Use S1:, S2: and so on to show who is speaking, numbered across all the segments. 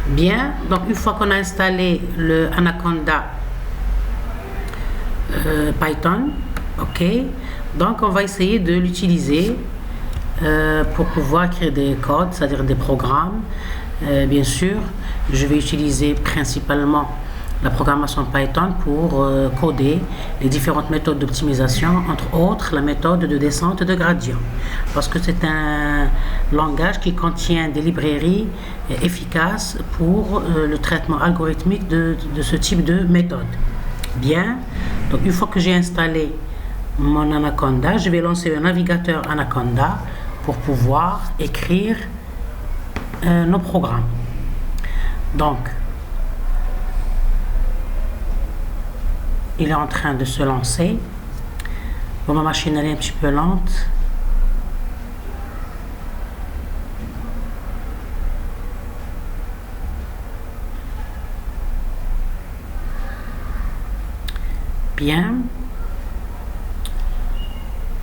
S1: Bien, donc une fois qu'on a installé le Anaconda Python, ok, donc on va essayer de l'utiliser pour pouvoir créer des codes, c'est-à-dire des programmes. Bien sûr, je vais utiliser principalement la programmation Python pour coder les différentes méthodes d'optimisation, entre autres la méthode de descente de gradient, parce que c'est un langage qui contient des librairies efficaces pour le traitement algorithmique de ce type de méthode. Bien, donc une fois que j'ai installé mon Anaconda, je vais lancer un navigateur Anaconda pour pouvoir écrire nos programmes. Donc, il est en train de se lancer. Bon, ma machine elle est un petit peu lente. Bien.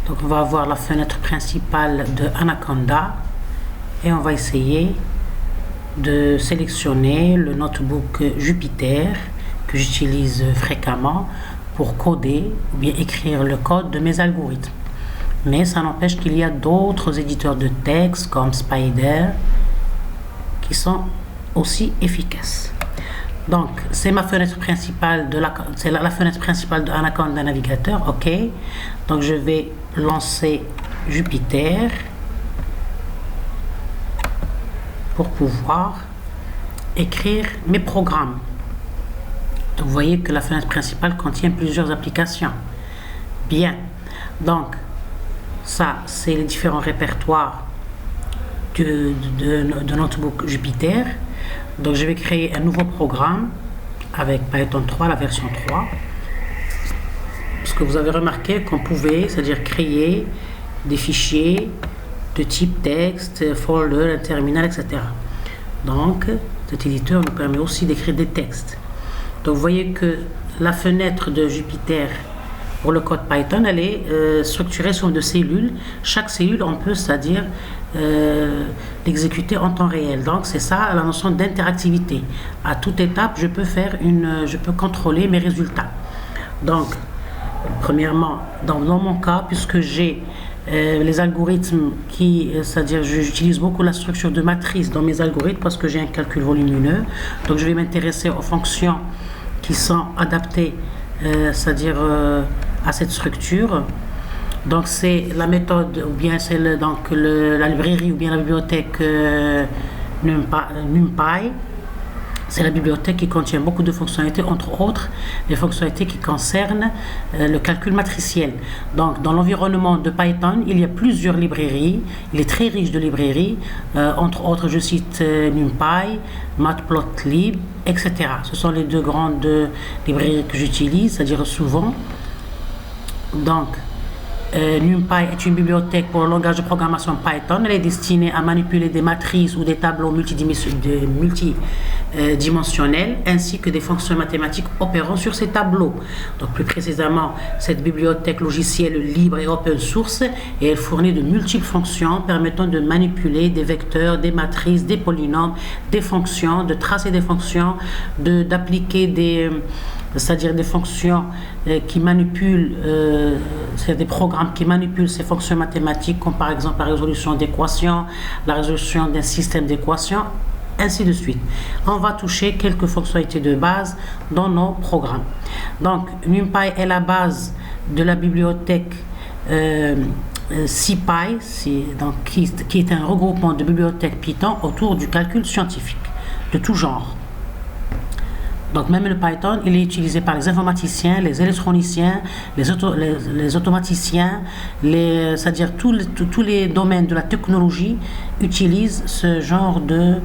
S1: Donc on va avoir la fenêtre principale de Anaconda et on va essayer de sélectionner le notebook Jupyter que j'utilise fréquemment pour coder ou bien écrire le code de mes algorithmes. Mais ça n'empêche qu'il y a d'autres éditeurs de texte comme Spider qui sont aussi efficaces. Donc c'est ma fenêtre principale la fenêtre principale de Anaconda Navigateur, ok. Donc je vais lancer Jupyter pour pouvoir écrire mes programmes. Donc vous voyez que la fenêtre principale contient plusieurs applications. Bien, donc ça c'est les différents répertoires de notebook Jupyter. Donc je vais créer un nouveau programme avec Python 3, la version 3. Parce que vous avez remarqué qu'on pouvait, c'est-à-dire créer des fichiers de type texte, folder, terminal, etc. Donc cet éditeur nous permet aussi d'écrire des textes. Donc vous voyez que la fenêtre de Jupyter pour le code Python, elle est structurée sur de cellules. Chaque cellule, on peut, c'est-à-dire l'exécuter en temps réel. Donc c'est ça la notion d'interactivité. À toute étape, je peux contrôler mes résultats. Donc, premièrement, dans mon cas, puisque j'ai les algorithmes c'est-à-dire j'utilise beaucoup la structure de matrice dans mes algorithmes parce que j'ai un calcul volumineux. Donc je vais m'intéresser aux fonctions qui sont adaptées, c'est-à-dire à cette structure. Donc c'est la méthode ou bien c'est la librairie ou bien la bibliothèque NumPy. C'est la bibliothèque qui contient beaucoup de fonctionnalités, entre autres les fonctionnalités qui concernent le calcul matriciel. Donc dans l'environnement de Python, il y a plusieurs librairies, il est très riche de librairies, entre autres je cite NumPy, Matplotlib, etc. Ce sont les deux grandes librairies que j'utilise, c'est-à-dire souvent. Donc NumPy est une bibliothèque pour le langage de programmation Python. Elle est destinée à manipuler des matrices ou des tableaux multidimensionnels ainsi que des fonctions mathématiques opérant sur ces tableaux. Donc plus précisément, cette bibliothèque logicielle libre et open source et elle fournit de multiples fonctions permettant de manipuler des vecteurs, des matrices, des polynômes, des fonctions, de tracer des fonctions, d'appliquer c'est-à-dire des fonctions qui manipulent, c'est des programmes qui manipulent ces fonctions mathématiques, comme par exemple la résolution d'équations, la résolution d'un système d'équations, ainsi de suite. On va toucher quelques fonctionnalités de base dans nos programmes. Donc, NumPy est la base de la bibliothèque SciPy, qui est un regroupement de bibliothèques Python autour du calcul scientifique de tout genre. Donc même le Python, il est utilisé par les informaticiens, les électroniciens, les automaticiens, c'est-à-dire tous les domaines de la technologie utilisent ce genre de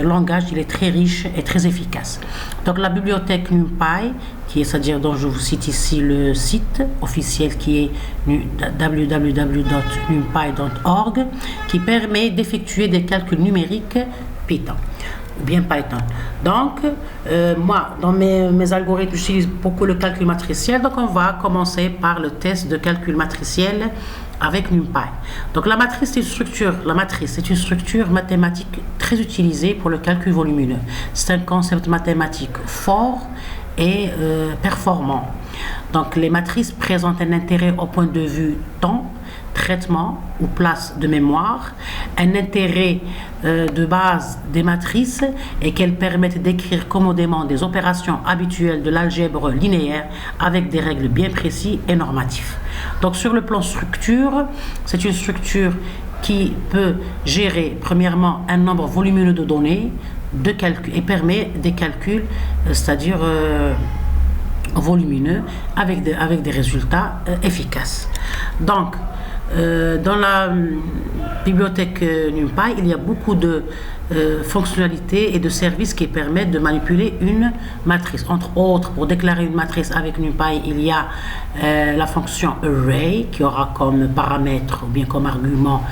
S1: langage. Il est très riche et très efficace. Donc la bibliothèque NumPy, c'est-à-dire dont je vous cite ici le site officiel qui est www.numpy.org, qui permet d'effectuer des calculs numériques Python. Bien Python. Donc, moi, dans mes algorithmes, j'utilise beaucoup le calcul matriciel. Donc, on va commencer par le test de calcul matriciel avec NumPy. Donc la matrice c'est une structure mathématique très utilisée pour le calcul volumineux. C'est un concept mathématique fort et performant. Donc les matrices présentent un intérêt au point de vue temps, traitement ou place de mémoire. Un intérêt de base des matrices est qu'elles permettent d'écrire commodément des opérations habituelles de l'algèbre linéaire avec des règles bien précises et normatives. Donc sur le plan structure, c'est une structure qui peut gérer premièrement un nombre volumineux de données de calcul et permet des calculs, c'est-à-dire volumineux avec des résultats efficaces. Donc dans la bibliothèque NumPy, il y a beaucoup de fonctionnalités et de services qui permettent de manipuler une matrice. Entre autres, pour déclarer une matrice avec NumPy, il y a la fonction array qui aura comme paramètre ou bien comme argument,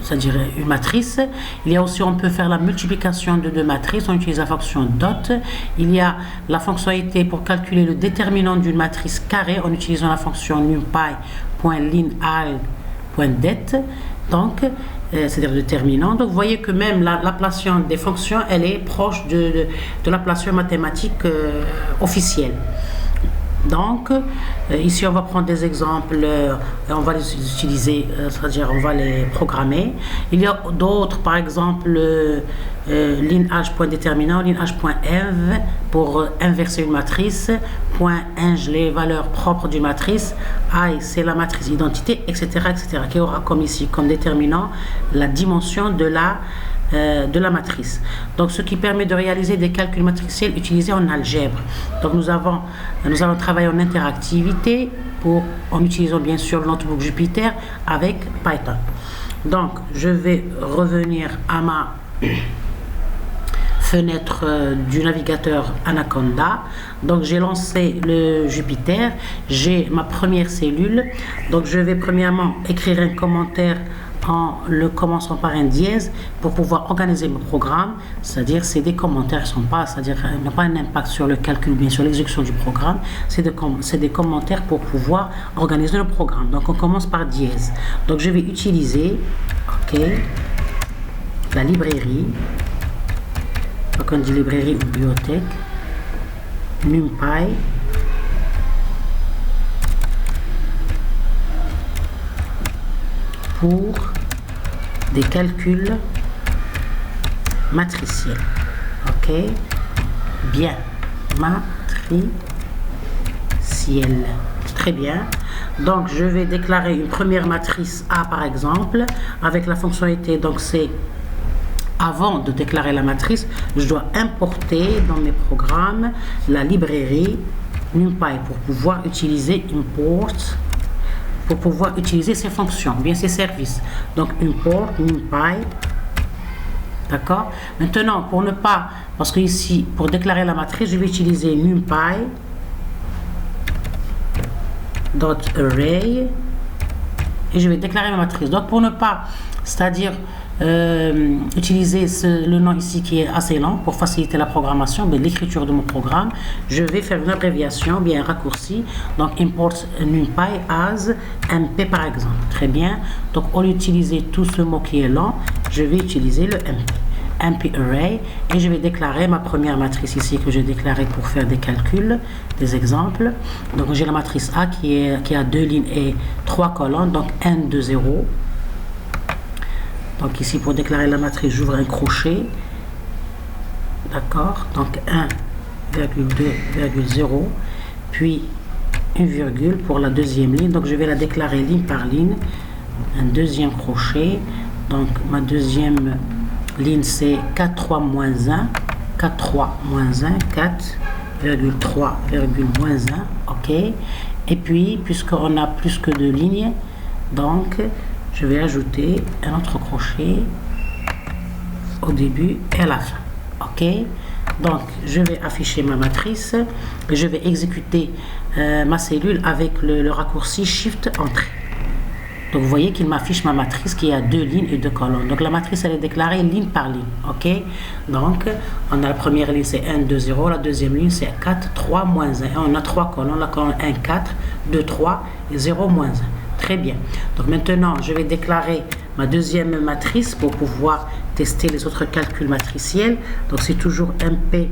S1: c'est-à-dire une matrice. Il y a aussi, on peut faire la multiplication de deux matrices, on utilise la fonction dot. Il y a la fonctionnalité pour calculer le déterminant d'une matrice carrée en utilisant la fonction numpy.linal.det. Donc, c'est-à-dire déterminant. Donc, vous voyez que même l'appellation des fonctions, elle est proche de l'appellation mathématique officielle. Donc, ici, on va prendre des exemples, on va les utiliser, c'est-à-dire on va les programmer. Il y a d'autres, par exemple, linH.déterminant, linH.inv pour inverser une matrice, .ing les valeurs propres d'une matrice, I c'est la matrice identité, etc., qui aura comme ici, comme déterminant, la dimension de la matrice. Donc, ce qui permet de réaliser des calculs matriciels utilisés en algèbre. Donc, nous allons travailler en interactivité en utilisant bien sûr le notebook Jupyter avec Python. Donc, je vais revenir à ma fenêtre du navigateur Anaconda. Donc, j'ai lancé le Jupyter, j'ai ma première cellule. Donc, je vais premièrement écrire un commentaire en le commençant par un dièse pour pouvoir organiser mon programme, c'est-à-dire c'est des commentaires qui n'ont pas un impact sur le calcul, bien sur l'exécution du programme, c'est des commentaires pour pouvoir organiser le programme. Donc on commence par dièse. Donc je vais utiliser la librairie, donc on dit librairie ou bibliothèque, NumPy, pour des calculs matriciels. Ok, bien, matriciel, très bien. Donc je vais déclarer une première matrice A par exemple avec la fonctionnalité. Donc c'est avant de déclarer la matrice, je dois importer dans mes programmes la librairie NumPy pour pouvoir utiliser import, pour pouvoir utiliser ces fonctions, bien ces services. Donc import NumPy, d'accord. Maintenant, pour ne pas, parce que ici, pour déclarer la matrice, je vais utiliser NumPy .array et je vais déclarer ma matrice. Donc pour ne pas, c'est-à-dire utiliser le nom ici qui est assez long pour faciliter la programmation, mais l'écriture de mon programme, je vais faire une abréviation, bien un raccourci. Donc import NumPy as MP par exemple. Très bien. Donc au lieu d'utiliser tout ce mot qui est long, je vais utiliser le MP array et je vais déclarer ma première matrice ici que j'ai déclarée pour faire des calculs, des exemples. Donc j'ai la matrice A qui a 2 lignes et 3 colonnes, donc 1, 2, 0. Donc ici, pour déclarer la matrice, j'ouvre un crochet. D'accord. Donc 1,2,0. Puis une virgule pour la deuxième ligne. Donc je vais la déclarer ligne par ligne. Un deuxième crochet. Donc ma deuxième ligne, c'est 4,3 moins 1. 4,3 moins 1. 4,3, moins 1. OK. Et puis, puisqu'on a plus que 2 lignes, donc je vais ajouter un autre crochet au début et à la fin. OK. Donc, je vais afficher ma matrice et je vais exécuter ma cellule avec le raccourci Shift Entrée. Donc, vous voyez qu'il m'affiche ma matrice qui a 2 lignes et 2 colonnes. Donc, la matrice, elle est déclarée ligne par ligne. OK. Donc, on a la première ligne, c'est 1, 2, 0. La deuxième ligne, c'est 4, 3, moins 1. Et on a 3 colonnes. La colonne 1, 4, 2, 3 et 0, moins 1. Très bien. Donc maintenant, je vais déclarer ma deuxième matrice pour pouvoir tester les autres calculs matriciels. Donc c'est toujours MP